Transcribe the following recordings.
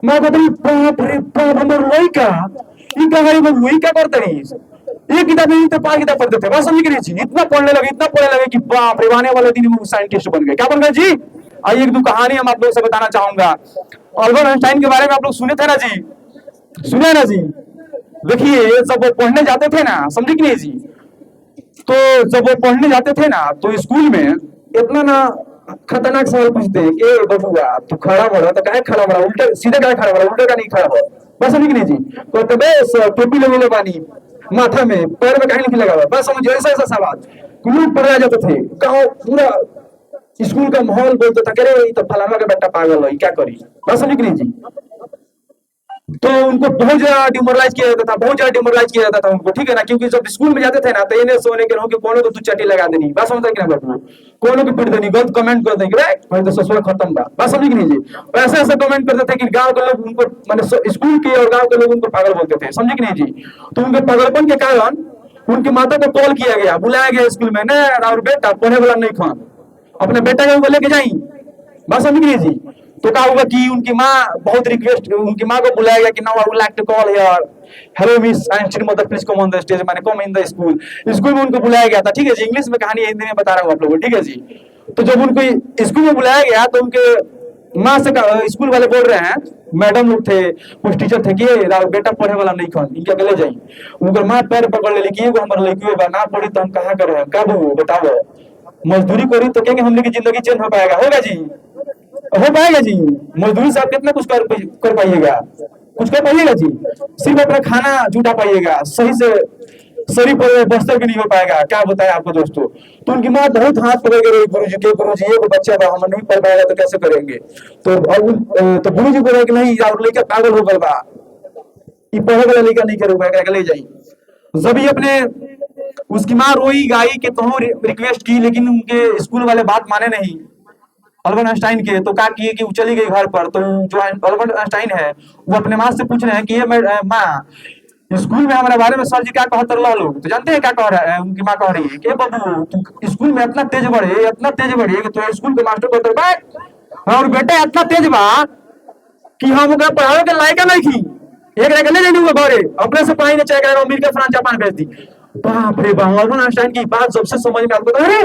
मैं कहती बाप रे बाप हमर लइका ई कहानी में वही क्या करते रही एक किताब नहीं तो 5 किताब पढ़ते थे बस समझ गए जी इतना पढ़ने लगे कि बाप रे आने वाले दिन में साइंटिस्ट बन गए क्या बन गए जी। आइए एक दो कहानी हम आप लोगों से बताना चाहूंगा। अल्बर्ट आइंस्टाइन के बारे में आप लोग सुने थे ना जी, सुने ना जी। देखिए जब वो पढ़ने जाते थे ना, समझे कि नहीं जी, तो जब वो पढ़ने जाते थे ना तो स्कूल में इतना ना खतरनाक सवाल पूछते हैं कि बबुआ तू खड़ा बड़ा तो काहे खड़ा बड़ा, उल्टा सीधे काहे खड़ा बड़ा, उल्टा का नहीं खड़ा बड़ा, बस समझ नहीं जी। तो तबे टोपी लगे पानी माथा में पैर में काहे नहीं लगा हुआ, बस समझो ऐसा ऐसा सवाल कुलूप पड़ जाते थे। कहो पूरा स्कूल का माहौल बोलते था करे तो फलाना का बेटा पागल है क्या करी, बस समझ नहीं जी। तो उनको बहुत ज्यादा डिमोरलाइज किया जाता था, बहुत ज्यादा डिमोरलाइज किया जाता था उनको, ठीक है ना, क्योंकि जब स्कूल में जाते थे ना तो इन्हें सोने के रहो कि कोनो को तू चटी लगा देनी, बस समझता कि ना बाबू, कोनो को पीट देनी, गलत कमेंट कर देंगे भाई तो ससुर खत्म बा, बस समझ नहीं जी। ऐसे ऐसे कमेंट करते थे कि गांव के लोग उनको माने स्कूल के और गांव के लोग उनको पागल बोलते थे, समझे कि नहीं जी। तो उनके पागलपन के कारण उनकी माता को कॉल किया गया, बुलाया गया स्कूल में, ना और बेटा पढ़ने वाला नहीं खान अपने बेटा को लेके जाई, बस समझ गए जी। तो क्या हुआ कि उनकी माँ बहुत रिक्वेस्ट, उनकी माँ को बुलाया गया कि now I would like to call here, hello miss Einstein mother please come on the stage, मैंने come in the school. School में उनको बुलाया गया था, ठीक है जी, इंग्लिश में कहानी हिंदी में बता रहा हूँ आप लोगों को, ठीक है जी। तो जब उनको स्कूल में बुलाया गया तो उनके माँ से स्कूल वाले बोल रहे हैं, मैडम लोग थे कुछ टीचर थे कि बेटा पढ़े वाला नहीं खान इनके अगले जाई, उनकर माँ पैर पकड़ ले कि एगो हमर लड़की ना पढ़ी तो हम कहाँ करे क्या बताओ, मजदूरी करी तो क्या हम लोग की जिंदगी चेंज हो पाएगा, होगा जी, हो पाएगा जी। मजदूरी से आप कितना कुछ कर पाइएगा, कुछ कर पाइएगा जी, सिर्फ अपना खाना जुटा पाइएगा, सही से शरीर पर बस्तर भी नहीं हो पाएगा, क्या बताए आपको दोस्तों। तो उनकी माँ बहुत हाथ पकड़ के रही गुरु जी के, गुरु जी ये बच्चा बा हम नहीं पढ़ पाएगा तो कैसे करेंगे। तो गुरु जी बोले कि नहीं यार लेकर पागल हो गल बा, ये पढ़े वाला लेकर नहीं कर पाएगा, ले जाई। जब ये अपने उसकी माँ रोई गाई कि तुम रिक्वेस्ट की लेकिन उनके स्कूल वाले बात माने नहीं अल्बर्ट आइंस्टाइन के, तो क्या किए कि वो चली गई घर पर। तो जो अल्बर्ट आइंस्टाइन है वो अपने माँ से पूछ रहे हैं कि ये माँ स्कूल में हमारे बारे में सर जी क्या कहते लोग, तो जानते हैं क्या कह रहा है, उनकी माँ कह रही है कि बाबू तू स्कूल में इतना तेज बढ़े कि तो स्कूल के मास्टर कहते भाई और बेटा इतना तेज बा कि हम ओकरा पढ़ावे के लायक नहीं थी, एक रह ले जानी घरे अपने से पढ़ाई नहीं चाहिए अमेरिका फ्रांस जापान भेज दी। बाप रे बाप, अल्बर्ट आइंस्टाइन की बात सबसे समझ में आपको, अरे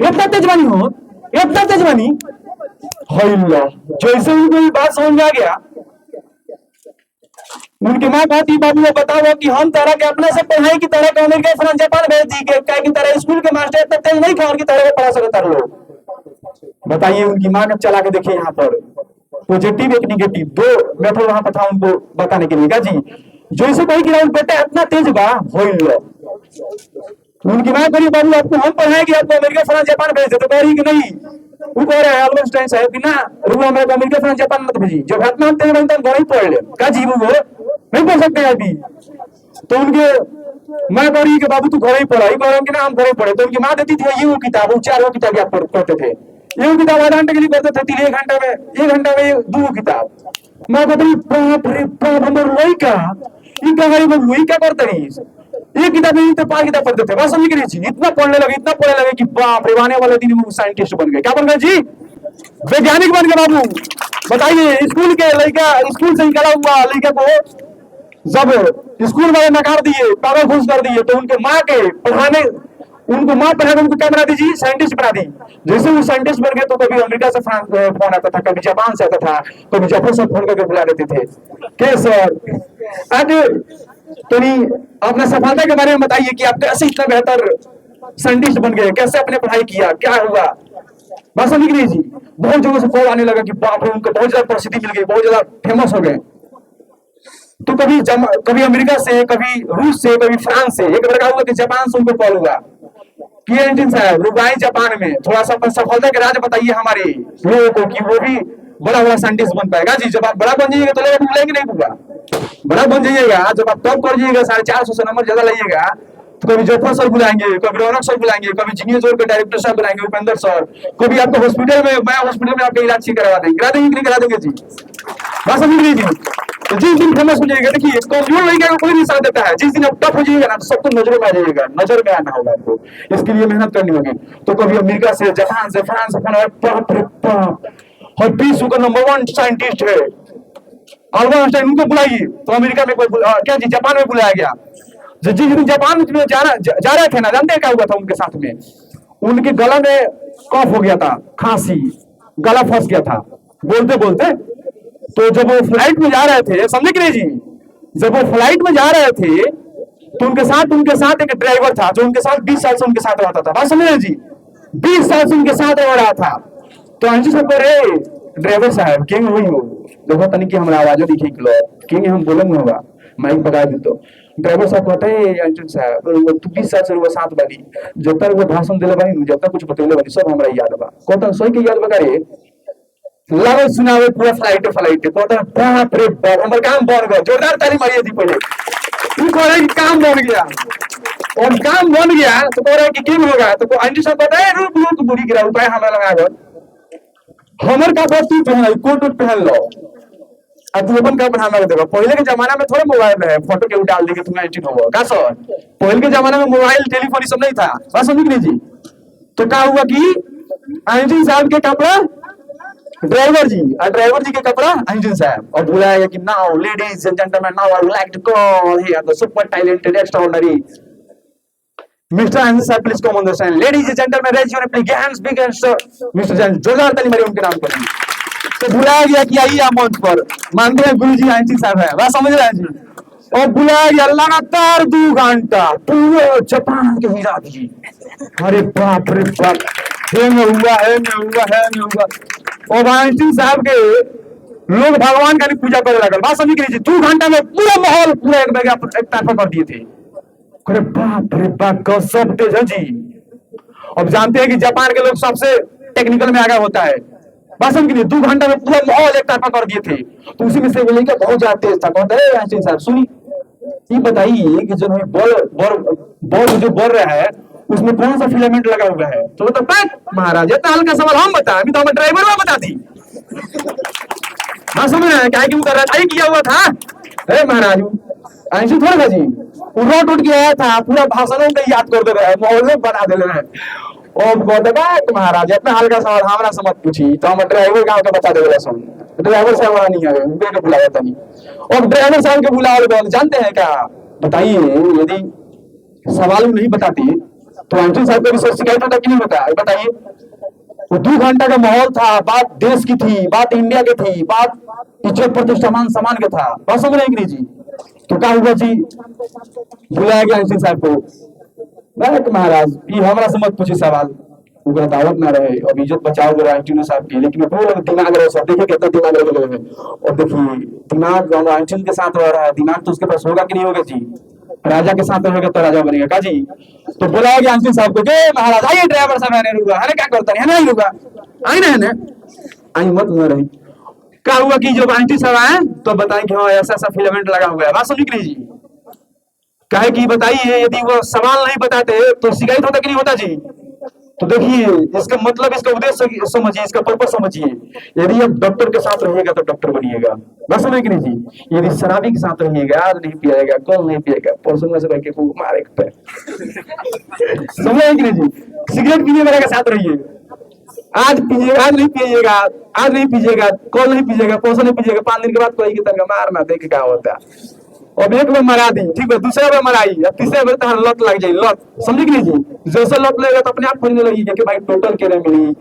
इतना तेज बनी हो, इतना तेज बनी हल्ला। जैसे उनको ये बात समझ में आ गया, उनकी माँ कहती बाबू वो बताओ कि हम तरह के अपने से पढ़ाई की तरह अमेरिका फ्रांस जापान भेज दी क्या की तरह स्कूल के मास्टर इतना तेज नहीं था उनकी तरह पढ़ा सकता लोग। बताइए उनकी माँ ने चला के देखिए यहाँ पर पॉजिटिव एक निगेटिव दो मेथड वहां पर था उनको बताने के लिए जी। जैसे कही कि बेटा इतना तेज बा हल्ला, उनकी माँ करी बाबू आपको हम पढ़ाएंगे, आपको अमेरिका फ्रांस जापान भेज दे, तो कह रही कि नहीं, वो कह रहा है अल्बर्ट आइंस्टाइन साहब कि ना रुआ मैं अमेरिका फ्रांस जापान मत भेजी, जब इतना तेज बनता है घर ही पढ़ ले क्या जी, वो नहीं पढ़ सकते अभी। तो उनके मैं कह रही कि बाबू तू घर ही पढ़ा, कह रहा कि ना हम घर ही पढ़े। तो उनकी माँ देती थी ये वो किताब, वो 4 किताब आप पढ़ते थे, ये किताब आधा घंटे के लिए पढ़ते थे, 1 घंटा में 2 किताब। मैं कहती बाप रे बाप हमर लइका ई कहानी में वही क्या करते रही, एक किताब नहीं तो 5 किताब पढ़ते थे, बस समझ गए जी। इतना पढ़ने लगे कि बाप रे आने वाले दिन में साइंटिस्ट बन गए, क्या बन गए जी, वैज्ञानिक बन गए बाबू। बताइए स्कूल के लड़का, स्कूल से निकला हुआ लड़का को जब स्कूल वाले नकार दिए, पागल घुस कर दिए, तो उनके माँ के पढ़ाने उनको माँ पढ़ाने उनको क्या बना दी जी, साइंटिस्ट बना दी। जैसे वो साइंटिस्ट बन गए तो कभी अमेरिका से फोन आता था, कभी जापान से आता था, कभी जापान से फोन करके बुला देते थे के सर आज तो अपना सफलता के बारे में बताइए कि आप कैसे इतना बेहतर साइंटिस्ट बन गए, कैसे अपने पढ़ाई किया, क्या हुआ, बस समझ गई जी। बहुत जगह से कॉल आने लगा कि बाप रे उनको बहुत ज्यादा प्रसिद्धि मिल गई, बहुत ज्यादा फेमस हो गए। तो कभी अमेरिका से, कभी रूस से, कभी फ्रांस से, एक लड़का हुआ कि जापान से उनको कॉल हुआ कि एंजिन साहब रुक जापान में थोड़ा सा सफलता के राज बताइए हमारे लोगों को कि वो भी बड़ा बड़ा साइंटिस्ट बन पाएगा जी। जब आप बड़ा बन जाइएगा तो लोग बुलाएंगे नहीं, होगा बड़ा बन जाइएगा, जब आप टॉप कर जाइएगा 450 से नंबर ज्यादा लाइएगा तो कभी जफर सर बुलाएंगे, कभी रौनक सर बुलाएंगे, कभी जीनियस जोर के डायरेक्टर साहब बुलाएंगे उपेंद्र सर, कभी आपको हॉस्पिटल में, मैं हॉस्पिटल में आपका इलाज करवा देंगे, करा देंगे कि नहीं करा देंगे जी, बस समझ लीजिए। तो जिस दिन फेमस हो जाएगा, देखिए कमजोर लड़का को कोई नहीं साथ देता है, जिस दिन आप टफ हो जाइएगा ना तो सबको नजरों में आ जाइएगा, नजर में आना होगा आपको, इसके लिए मेहनत करनी होगी। तो कभी अमेरिका से, जापान से, फ्रांस से, बाप रे बाप, और विश्व का नंबर 1 साइंटिस्ट है, अल्बर्ट आइंस्टाइन उनको बुलाइए। तो अमेरिका में क्या जी जापान में बुलाया गया। जिस दिन जापान में जा रहे थे ना, जानते हैं क्या हुआ था उनके साथ में? उनके गला में कफ हो गया था, खांसी, गला फंस गया था बोलते बोलते। तो जब वो फ्लाइट में जा रहे थे, समझे कि नहीं जी, जब वो फ्लाइट में जा रहे थे तो उनके साथ एक ड्राइवर था जो उनके साथ 20 साल से उनके साथ रहता था। बात समझ रहे जी, 20 साल से उनके साथ रह रहा था। तो आंटी सब कह रहे ड्राइवर साहब किंग हुई हो, देखो तनिक की हमारा आवाज दिखे किंग हम बोलेंगे होगा माइक पका दी। तो ड्राइवर साहब कहते हैं आंटी साहब तू 20 साल से वो साथ बानी, जब तक वो भाषण दिले बानी, जब तक कुछ बतौले बानी, सब हमरा याद बा। कहता सही के याद बा रे, लागल सुनावे पूरा फ्लाइट कहता बाप रे बाप हमर काम बन गया। जोरदार ताली मारिए जी पहले। तू कह रहे कि काम बन गया, और काम बन गया तो कह रहे कि किंग होगा। तो आंटी साहब कहता है रुक रुक बुरी गिरा उपाय हमें लगा गो, हमर का बात तू पहन कोट उट पहन लो, अब तू अपन का पहना देगा। पहले के जमाना में थोड़ा मोबाइल है, फोटो के डाल देके तुम्हें एडिट होगा का सर। पहले के जमाना में मोबाइल टेलीफोन सब नहीं था। बात समझ लीजिए। तो क्या हुआ कि आंटी साहब के कपड़ा ड्राइवर जी, और ड्राइवर जी के कपड़ा इंजन साहब, और बुलाया कि now ladies and gentleman, now I would like to call here the super talented extraordinary mister इंजन साहब, please come on the stand. Ladies and gentleman raise your please hands big and mister Jain, जोरदार ताली मारिए उनके नाम पर। तो बुलाया गया कि आइए आप मंच पर, मानते हैं गुरुजी आंटी साहब है, बात समझ रहे हैं जी। और बुलाया गया लगातार 2 घंटा पूरे जापान के हीरा जी। अरे बाप रे बाप, है न हुआ। और आइंस्टीन साहब के लोग भगवान का पूजा करने लगे। बात समझ लीजिए, 2 घंटा में पूरा माहौल पूरा एक तरफा कर दिए थे। अरे बाप रे बाप सब तेज है जी। अब जानते हैं कि जापान के लोग सबसे टेक्निकल में आगे होता है। बात समझ लीजिए, 2 घंटा में पूरा माहौल एक तरफा कर दिए थे। तो उसी में से बोले कि बहुत ज्यादा तेज था। कहते हैं आइंस्टीन साहब सुनी, ये बताइए कि जो बॉल जो बढ़ रहा है उसमें कौन सा फिलामेंट लगा हुआ है? तो महाराज इतना हल्का सवाल हम बता, अभी तो हमें ड्राइवर में बता दी। हाँ समझ रहे हैं क्या कर रहा था, किया हुआ था। अरे महाराज ऐसे थोड़ा था जी, रोट उठ के आया था, पूरा भाषणों में याद कर दे रहे हैं, माहौल बना दे रहे हैं। और महाराज इतना हल्का सवाल हमारा से मत पूछी, तो हम ड्राइवर गाँव का बता दे सुन। ड्राइवर साहब वहां नहीं आए, उनके बुलाया था नहीं। और ड्राइवर साहब के बुलाया जानते हैं क्या? बताइए, यदि सवाल नहीं बताते तो आंटी साहब को भी शिकायत होता कि नहीं होता? बताइए। वो 2 घंटा का माहौल था, बात देश की थी, बात इंडिया की थी, बात इज्जत प्रतिष्ठा मान सम्मान का था। बात समझ रहे जी। तो क्या हुआ जी, बुलाया गया आंटी साहब को। महाराज ये हमारा से मत पूछे सवाल, उनका दावत ना रहे, अब इज्जत बचाओ आंटी साहब की। लेकिन दिमाग रहे सब, देखिए कितना दिमाग रहे। और देखिए दिमाग आंटी के साथ रह रहा है, दिमाग तो उसके पास होगा कि नहीं होगा जी? राजा के साथ रहेगा तो राजा बनेगा का जी। तो बुलाया गया आंटी साहब को, महाराज आइए ड्राइवर साहब है रुका है, क्या करता है नहीं रुका, आई ना आई मत न रही। क्या हुआ कि जब आंटी साहब आए तो बताएं कि हाँ ऐसा ऐसा फिलामेंट लगा हुआ है। बात समझ लीजिए। कहे कि बताइए, यदि वो सवाल नहीं बताते तो शिकायत होता कि नहीं होता जी? तो देखिए इसका मतलब, इसका उद्देश्य समझिए, इसका पर्पस समझिए। यदि आप डॉक्टर के साथ रहिएगा तो डॉक्टर बनिएगा। बस समझ कि नहीं जी। यदि शराबी के साथ रहिएगा, आज नहीं पिएगा, कल नहीं पिएगा, परसों में से रह के मारे समझ कि नहीं जी। सिगरेट पीने वाले के साथ रहिए, आज पीजिएगा, आज नहीं पिएगा, आज नहीं पीजिएगा, कल नहीं पीजिएगा, परसों नहीं पीजिएगा, 5 दिन के बाद कोई तनका मारना, देख क्या होता है। अब एक बार मरा दी, ठीक है, दूसरे बार मराई, अब तीसरे बार तो लत लग जाए, लत समझ कि नहीं जी। जैसे लत लगेगा तो अपने आप खोजने लगी कि भाई टोटल केरे मिली,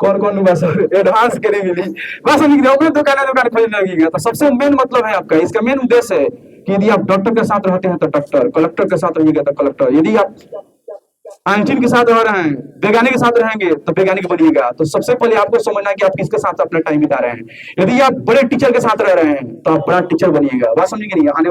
कौन कौन बस एडवांस केरे मिली, बस अपने दुकान खोजने लगेगा। तो सबसे मेन मतलब है आपका, इसका मेन उद्देश्य है कि यदि आप डॉक्टर के साथ रहते हैं तो डॉक्टर, कलेक्टर के साथ रहिएगा तो कलेक्टर, यदि आप आइंस्टीन के साथ रह रहे हैं, वैज्ञानिक के साथ रहेंगे तो वैज्ञानिक बनिएगा। तो सबसे पहले आपको समझना है कि आप किसके साथ अपना टाइम बिता रहे हैं। यदि आप बड़े टीचर के साथ रह रहे हैं तो आप बड़ा टीचर बनिएगा। बात समझिए कि नहीं? आने